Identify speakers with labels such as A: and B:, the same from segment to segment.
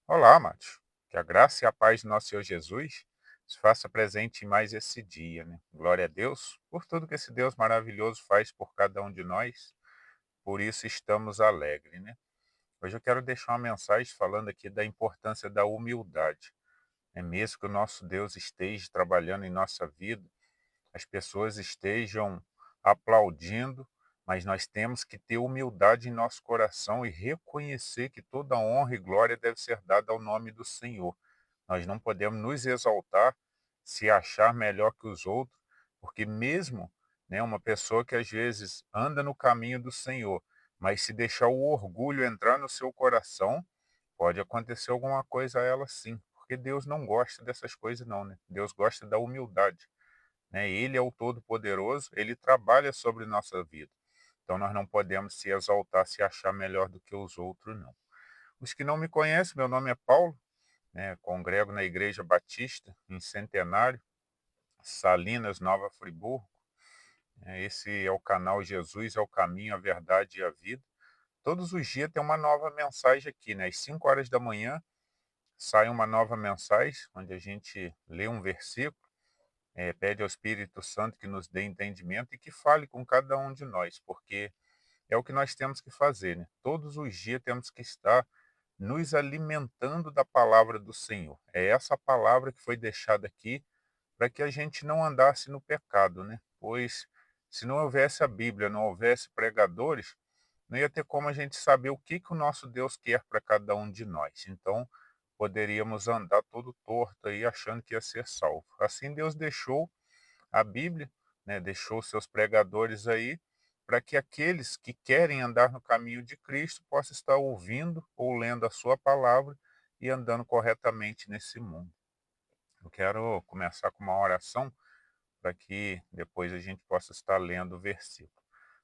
A: Olá, amados. Que a graça e a paz do nosso Senhor Jesus se faça presente em mais esse dia, né? Glória a Deus por tudo que esse Deus maravilhoso faz por cada um de nós. Por isso estamos alegres, né? Hoje eu quero deixar uma mensagem falando aqui da importância da humildade. É mesmo que o nosso Deus esteja trabalhando em nossa vida, as pessoas estejam aplaudindo, mas nós temos que ter humildade em nosso coração e reconhecer que toda honra e glória deve ser dada ao nome do Senhor. Nós não podemos nos exaltar, se achar melhor que os outros, porque mesmo, né, uma pessoa que às vezes anda no caminho do Senhor, mas se deixar o orgulho entrar no seu coração, pode acontecer alguma coisa a ela sim, porque Deus não gosta dessas coisas não, né? Deus gosta da humildade, né? Ele é o Todo-Poderoso, ele trabalha sobre nossa vida. Então nós não podemos se exaltar, se achar melhor do que os outros, não. Os que não me conhecem, meu nome é Paulo, né, congrego na Igreja Batista, em Centenário, Salinas, Nova Friburgo. Esse é o canal Jesus é o caminho, a verdade e a vida. Todos os dias tem uma nova mensagem aqui, né? Às 5 horas da manhã sai uma nova mensagem, onde a gente lê um versículo, pede ao Espírito Santo que nos dê entendimento e que fale com cada um de nós, porque é o que nós temos que fazer, né? Todos os dias temos que estar nos alimentando da palavra do Senhor. É essa palavra que foi deixada aqui para que a gente não andasse no pecado, né? Pois se não houvesse a Bíblia, não houvesse pregadores, não ia ter como a gente saber o que o nosso Deus quer para cada um de nós. Então, poderíamos andar todo torto aí achando que ia ser salvo. Assim Deus deixou a Bíblia, né, deixou seus pregadores aí para que aqueles que querem andar no caminho de Cristo possam estar ouvindo ou lendo a sua palavra e andando corretamente nesse mundo. Eu quero começar com uma oração para que depois a gente possa estar lendo o versículo.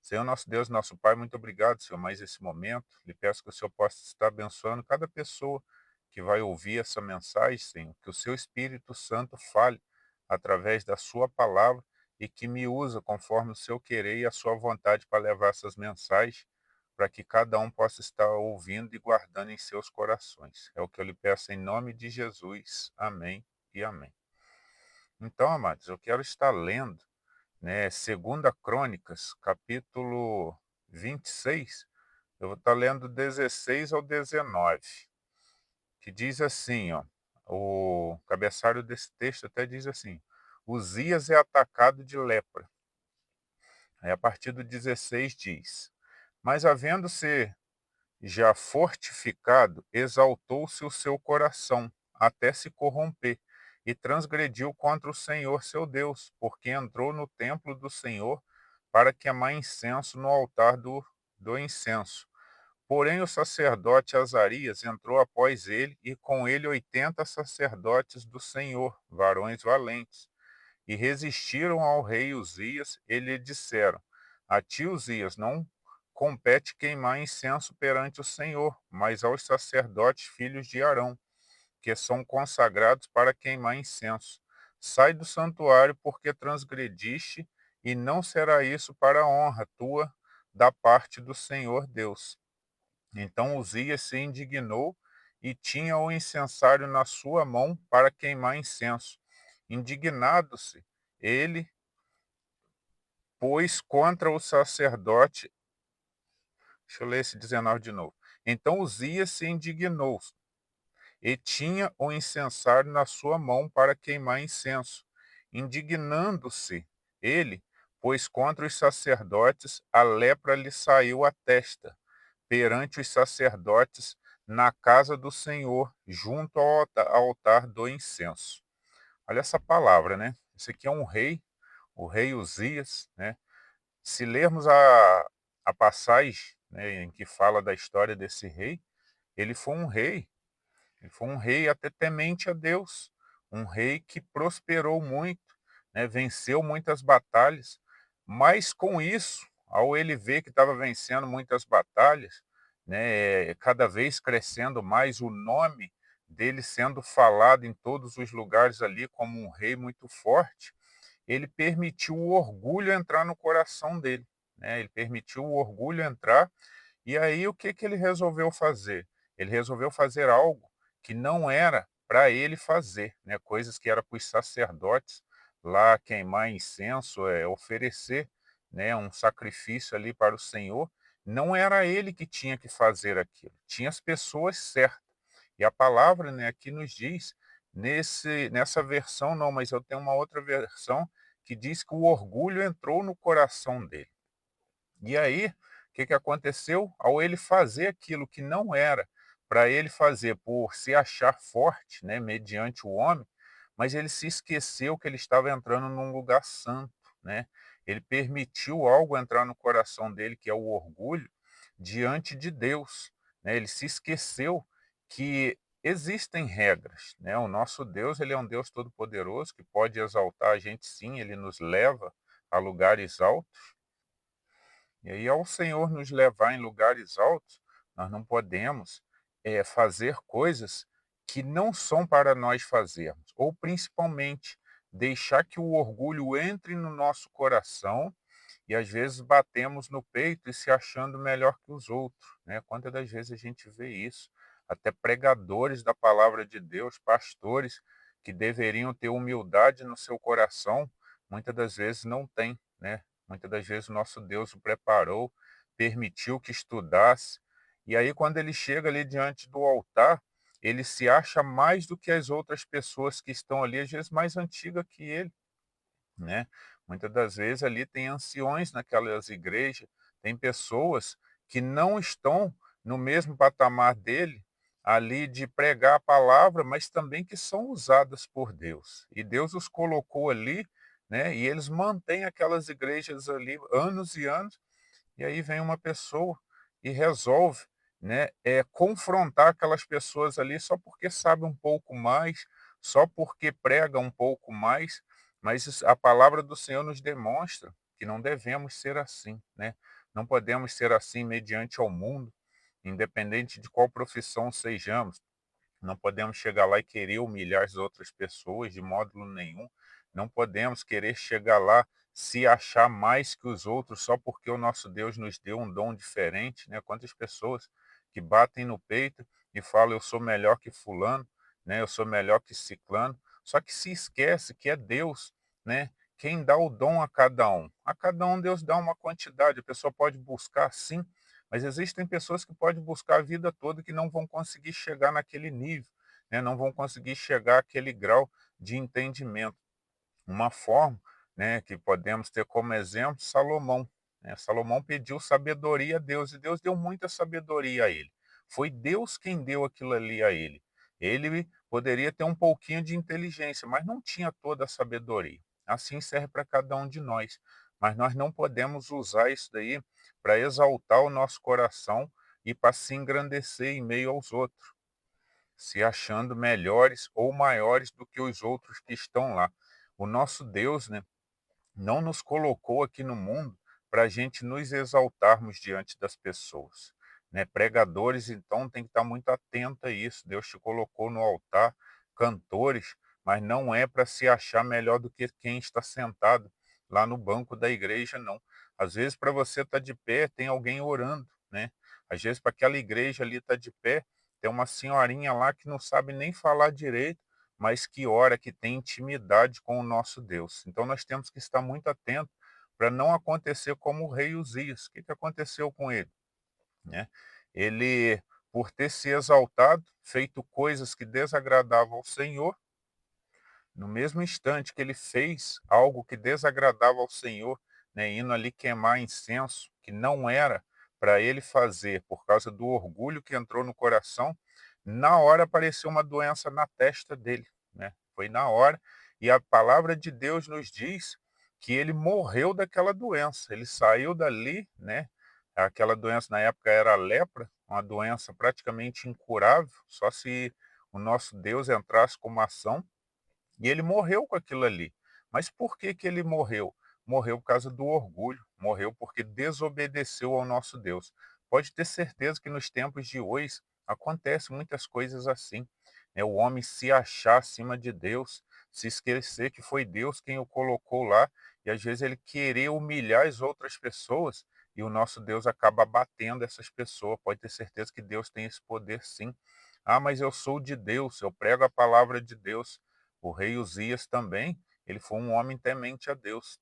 A: Senhor nosso Deus, nosso Pai, muito obrigado, Senhor, mais esse momento. Lhe peço que o Senhor possa estar abençoando cada pessoa que vai ouvir essa mensagem, Senhor, que o seu Espírito Santo fale através da sua palavra e que me usa conforme o seu querer e a sua vontade para levar essas mensagens, para que cada um possa estar ouvindo e guardando em seus corações. É o que eu lhe peço em nome de Jesus. Amém e amém. Então, amados, eu quero estar lendo, né, 2 Crônicas, capítulo 26, eu vou estar lendo 16 ao 19, que diz assim, ó, o cabeçalho desse texto até diz assim: Uzias é atacado de lepra. Aí a partir do 16 diz: Mas havendo-se já fortificado, exaltou-se o seu coração, até se corromper, e transgrediu contra o Senhor seu Deus, porque entrou no templo do Senhor para queimar incenso no altar do incenso. Porém, o sacerdote Azarias entrou após ele, e com ele 80 sacerdotes do Senhor, varões valentes, e resistiram ao rei Uzias, e lhe disseram: A ti, Uzias, não compete queimar incenso perante o Senhor, mas aos sacerdotes filhos de Arão, que são consagrados para queimar incenso. Sai do santuário, porque transgrediste, e não será isso para a honra tua da parte do Senhor Deus. Então Uzias se indignou e tinha o incensário na sua mão para queimar incenso. Indignado-se, ele, pôs contra o sacerdote. Deixa eu ler esse 19 de novo. Então Uzias se indignou e tinha o incensário na sua mão para queimar incenso. Indignando-se ele, pois contra os sacerdotes a lepra lhe saiu à testa, perante os sacerdotes na casa do Senhor, junto ao altar do incenso. Olha essa palavra, né? Esse aqui é um rei, o rei Uzias, né? Se lermos a passagem, né, em que fala da história desse rei, ele foi um rei, ele foi um rei até temente a Deus, um rei que prosperou muito, né, venceu muitas batalhas, mas com isso, ao ele ver que estava vencendo muitas batalhas, né, cada vez crescendo mais o nome dele sendo falado em todos os lugares ali como um rei muito forte, ele permitiu o orgulho entrar no coração dele, né? Ele permitiu o orgulho entrar, e aí o que ele resolveu fazer? Ele resolveu fazer algo que não era para ele fazer, né, coisas que era para os sacerdotes lá queimar incenso, oferecer, né, um sacrifício ali para o Senhor, não era ele que tinha que fazer aquilo, tinha as pessoas certas. E a palavra, né, aqui nos diz, nessa versão não, mas eu tenho uma outra versão que diz que o orgulho entrou no coração dele. E aí, o que que aconteceu? Ao ele fazer aquilo que não era para ele fazer por se achar forte, né, mediante o homem, mas ele se esqueceu que ele estava entrando num lugar santo, né? Ele permitiu algo entrar no coração dele, que é o orgulho, diante de Deus, né? Ele se esqueceu que existem regras, né? O nosso Deus, ele é um Deus todo-poderoso que pode exaltar a gente sim, ele nos leva a lugares altos, e aí, ao Senhor nos levar em lugares altos, nós não podemos fazer coisas que não são para nós fazermos, ou principalmente deixar que o orgulho entre no nosso coração e às vezes batemos no peito e se achando melhor que os outros, né? Quantas das vezes a gente vê isso? Até pregadores da palavra de Deus, pastores que deveriam ter humildade no seu coração, muitas das vezes não têm, né? Muitas das vezes o nosso Deus o preparou, permitiu que estudasse, e aí quando ele chega ali diante do altar, ele se acha mais do que as outras pessoas que estão ali, às vezes mais antiga que ele, né? Muitas das vezes ali tem anciões naquelas igrejas, tem pessoas que não estão no mesmo patamar dele, ali de pregar a palavra, mas também que são usadas por Deus. E Deus os colocou ali, né? E eles mantêm aquelas igrejas ali anos e anos, e aí vem uma pessoa e resolve, né, confrontar aquelas pessoas ali só porque sabe um pouco mais, só porque prega um pouco mais, mas a palavra do Senhor nos demonstra que não devemos ser assim, né? Não podemos ser assim mediante ao mundo, independente de qual profissão sejamos. Não podemos chegar lá e querer humilhar as outras pessoas de modo nenhum. Não podemos querer chegar lá, se achar mais que os outros só porque o nosso Deus nos deu um dom diferente, né? Quantas pessoas que batem no peito e falam: eu sou melhor que fulano, né? Eu sou melhor que ciclano. Só que se esquece que é Deus, né, quem dá o dom a cada um. A cada um Deus dá uma quantidade. A pessoa pode buscar sim, mas existem pessoas que podem buscar a vida toda e que não vão conseguir chegar naquele nível, né? Não vão conseguir chegar àquele grau de entendimento. Uma forma, né, que podemos ter como exemplo Salomão, né? Salomão pediu sabedoria a Deus e Deus deu muita sabedoria a ele. Foi Deus quem deu aquilo ali a ele. Ele poderia ter um pouquinho de inteligência, mas não tinha toda a sabedoria. Assim serve para cada um de nós. Mas nós não podemos usar isso daí para exaltar o nosso coração e para se engrandecer em meio aos outros, se achando melhores ou maiores do que os outros que estão lá. O nosso Deus, né, não nos colocou aqui no mundo para a gente nos exaltarmos diante das pessoas, né? Pregadores, então, tem que estar muito atento a isso. Deus te colocou no altar, cantores, mas não é para se achar melhor do que quem está sentado lá no banco da igreja, não. Às vezes, para você estar de pé, tem alguém orando, né? Às vezes, para aquela igreja ali estar de pé, tem uma senhorinha lá que não sabe nem falar direito, mas que ora, que tem intimidade com o nosso Deus. Então nós temos que estar muito atentos para não acontecer como o rei Uzias. O que que aconteceu com ele, né? Ele, por ter se exaltado, feito coisas que desagradavam ao Senhor, no mesmo instante que ele fez algo que desagradava ao Senhor, né, indo ali queimar incenso, que não era para ele fazer, por causa do orgulho que entrou no coração, na hora apareceu uma doença na testa dele, né? Foi na hora, e a palavra de Deus nos diz que ele morreu daquela doença. Ele saiu dali, né? Aquela doença na época era a lepra, uma doença praticamente incurável, só se o nosso Deus entrasse com uma ação, e ele morreu com aquilo ali. Mas por que que ele morreu? Morreu por causa do orgulho, morreu porque desobedeceu ao nosso Deus. Pode ter certeza que nos tempos de hoje acontecem muitas coisas assim, né? O homem se achar acima de Deus, se esquecer que foi Deus quem o colocou lá, e às vezes ele querer humilhar as outras pessoas, e o nosso Deus acaba batendo essas pessoas. Pode ter certeza que Deus tem esse poder sim, Ah, mas eu sou de Deus, eu prego a palavra de Deus. O rei Uzias também, ele foi um homem temente a Deus.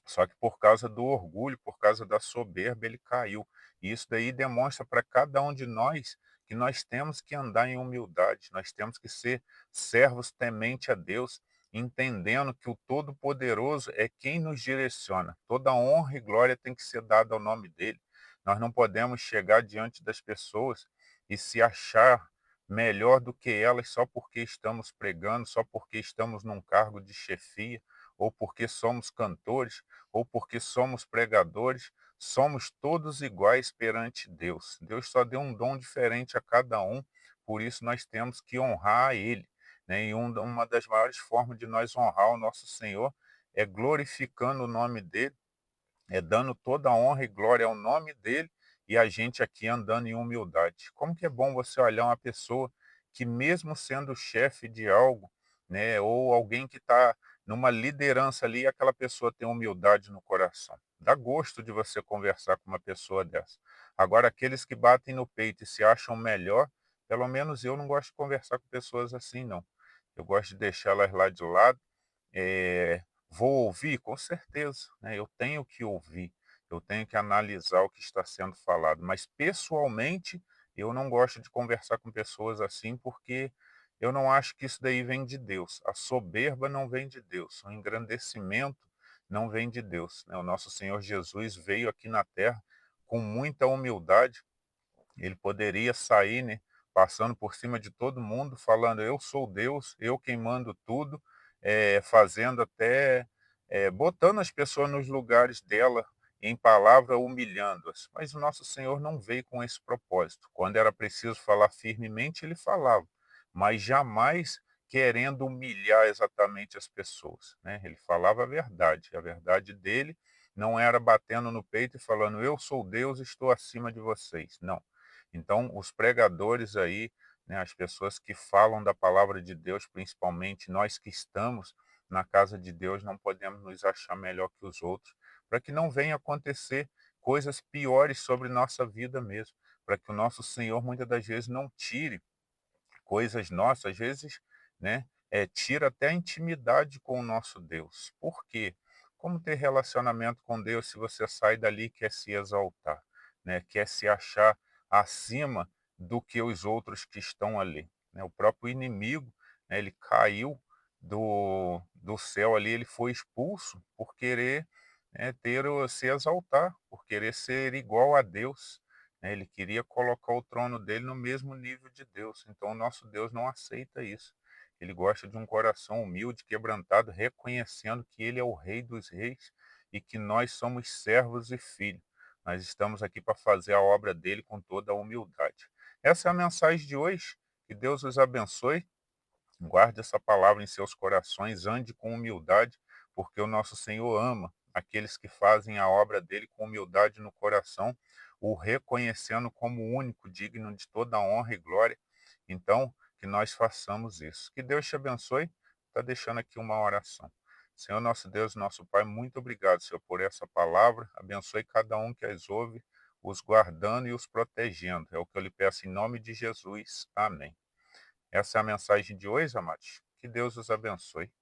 A: Só que por causa do orgulho, por causa da soberba, ele caiu. E isso daí demonstra para cada um de nós que nós temos que andar em humildade, nós temos que ser servos temente a Deus, entendendo que o Todo-Poderoso é quem nos direciona. Toda honra e glória tem que ser dada ao nome dele. Nós não podemos chegar diante das pessoas e se achar melhor do que elas só porque estamos pregando, só porque estamos num cargo de chefia, ou porque somos cantores, ou porque somos pregadores, somos todos iguais perante Deus. Deus só deu um dom diferente a cada um, por isso nós temos que honrar a Ele. Né? E uma das maiores formas de nós honrar o nosso Senhor é glorificando o nome dEle, é dando toda a honra e glória ao nome dele e a gente aqui andando em humildade. Como que é bom você olhar uma pessoa que mesmo sendo chefe de algo, né, ou alguém que está numa liderança ali, aquela pessoa tem humildade no coração. Dá gosto de você conversar com uma pessoa dessa. Agora, aqueles que batem no peito e se acham melhor, pelo menos eu não gosto de conversar com pessoas assim, não. Eu gosto de deixá-las lá de lado. Vou ouvir? Com certeza, né, eu tenho que ouvir, eu tenho que analisar o que está sendo falado, mas pessoalmente eu não gosto de conversar com pessoas assim, porque eu não acho que isso daí vem de Deus. A soberba não vem de Deus, o engrandecimento não vem de Deus, né. O nosso Senhor Jesus veio aqui na terra com muita humildade, ele poderia sair, né, passando por cima de todo mundo, falando: "Eu sou Deus, eu quem mando tudo", fazendo até, botando as pessoas nos lugares dela, em palavra, humilhando-as. Mas o nosso Senhor não veio com esse propósito. Quando era preciso falar firmemente, ele falava, mas jamais querendo humilhar exatamente as pessoas, né. Ele falava a verdade dele não era batendo no peito e falando: "Eu sou Deus, estou acima de vocês", não. Então, os pregadores aí, né, as pessoas que falam da palavra de Deus, principalmente nós que estamos na casa de Deus, não podemos nos achar melhor que os outros, para que não venha acontecer coisas piores sobre nossa vida mesmo, para que o nosso Senhor muitas das vezes não tire coisas nossas, às vezes, né, tira até a intimidade com o nosso Deus. Por quê? Como ter relacionamento com Deus se você sai dali e quer se exaltar, né, quer se achar acima do que os outros que estão ali, né? O próprio inimigo, né, ele caiu do céu ali, ele foi expulso por querer, se exaltar, por querer ser igual a Deus, né, ele queria colocar o trono dele no mesmo nível de Deus, então o nosso Deus não aceita isso. Ele gosta de um coração humilde, quebrantado, reconhecendo que ele é o Rei dos Reis e que nós somos servos e filhos. Nós estamos aqui para fazer a obra dele com toda a humildade. Essa é a mensagem de hoje. Que Deus os abençoe. Guarde essa palavra em seus corações, ande com humildade, porque o nosso Senhor ama aqueles que fazem a obra dele com humildade no coração, o reconhecendo como único, digno de toda honra e glória. Então, que nós façamos isso. Que Deus te abençoe. Está deixando aqui uma oração. Senhor nosso Deus, nosso Pai, muito obrigado, Senhor, por essa palavra. Abençoe cada um que as ouve, os guardando e os protegendo. É o que eu lhe peço em nome de Jesus. Amém. Essa é a mensagem de hoje, amados. Que Deus os abençoe.